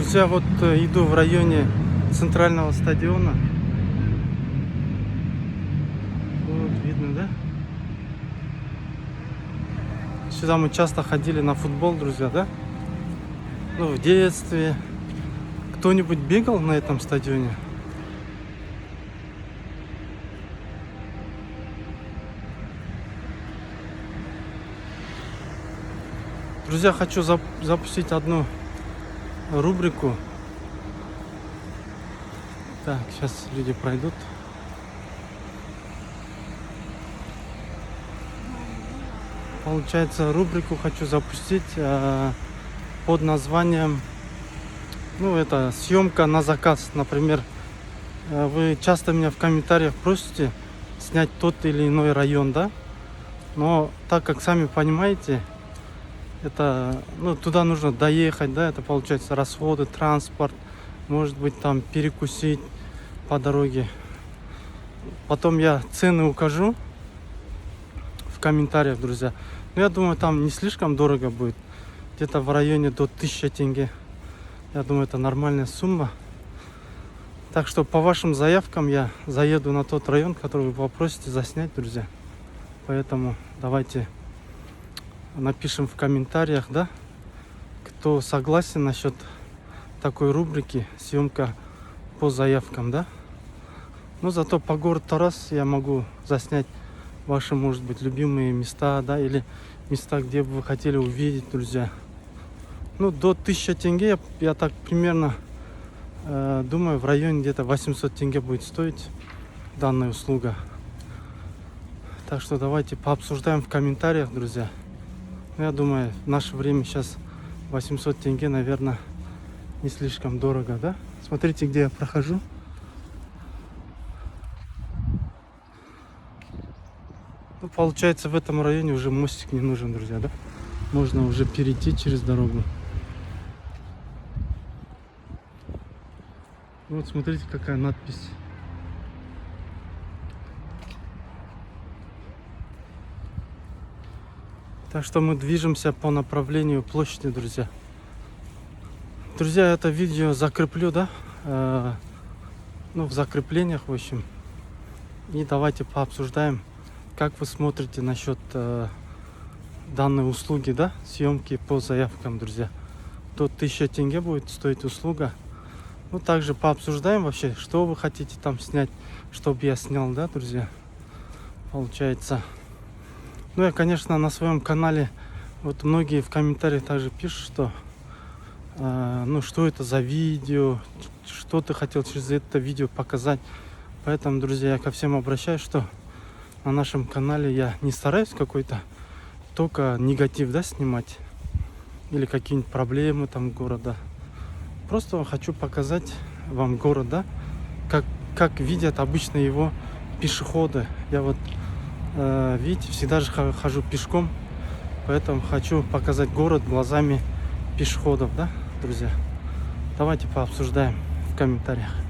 Друзья, вот иду в районе центрального стадиона. Вот видно, да? Сюда мы часто ходили на футбол, друзья, да? Ну, в детстве. Кто-нибудь бегал на этом стадионе? Друзья, хочу запустить одну рубрику. Так, сейчас люди пройдут. Получается, рубрику хочу запустить под названием, ну, это съемка на заказ. Например, вы часто меня в комментариях просите снять тот или иной район, да? Но так как сами понимаете, это, ну, туда нужно доехать, да, это получается расходы, транспорт, может быть там перекусить по дороге. Потом я цены укажу в комментариях, друзья. Но я думаю, там не слишком дорого будет, где-то в районе до 1000 тенге. Я думаю, это нормальная сумма. Так что по вашим заявкам я заеду на тот район, который вы попросите заснять, друзья. Поэтому давайте напишем в комментариях, да, кто согласен насчет такой рубрики съемка по заявкам, да. Но зато по городу Тарас я могу заснять ваши, может быть, любимые места, да, или места, где бы вы хотели увидеть, друзья. Ну, до 1000 тенге я так примерно думаю, в районе где-то 800 тенге будет стоить данная услуга. Так что давайте пообсуждаем в комментариях, друзья. Я думаю, в наше время сейчас 800 тенге, наверное, не слишком дорого, да? Смотрите, где я прохожу. Ну, получается, в этом районе уже мостик не нужен, друзья, да? Можно уже перейти через дорогу. Вот смотрите, какая надпись. Так что мы движемся по направлению площади, друзья. Друзья, это видео закреплю, да? Ну, в закреплениях, в общем. И давайте пообсуждаем, как вы смотрите насчет данной услуги, да? Съемки по заявкам, друзья. До 1000 тенге будет стоить услуга. Ну, также пообсуждаем вообще, что вы хотите там снять, чтобы я снял, да, друзья? Получается. Ну, я, конечно, на своем канале, вот многие в комментариях также пишут, что, ну, что это за видео, что ты хотел через это видео показать. Поэтому, друзья, я ко всем обращаюсь, что на нашем канале я не стараюсь какой-то только негатив, да, снимать. Или какие-нибудь проблемы там города. Просто хочу показать вам город, да, как видят обычно его пешеходы. Я вот, видите, всегда же хожу пешком, поэтому хочу показать город глазами пешеходов, да, друзья. Давайте пообсуждаем в комментариях.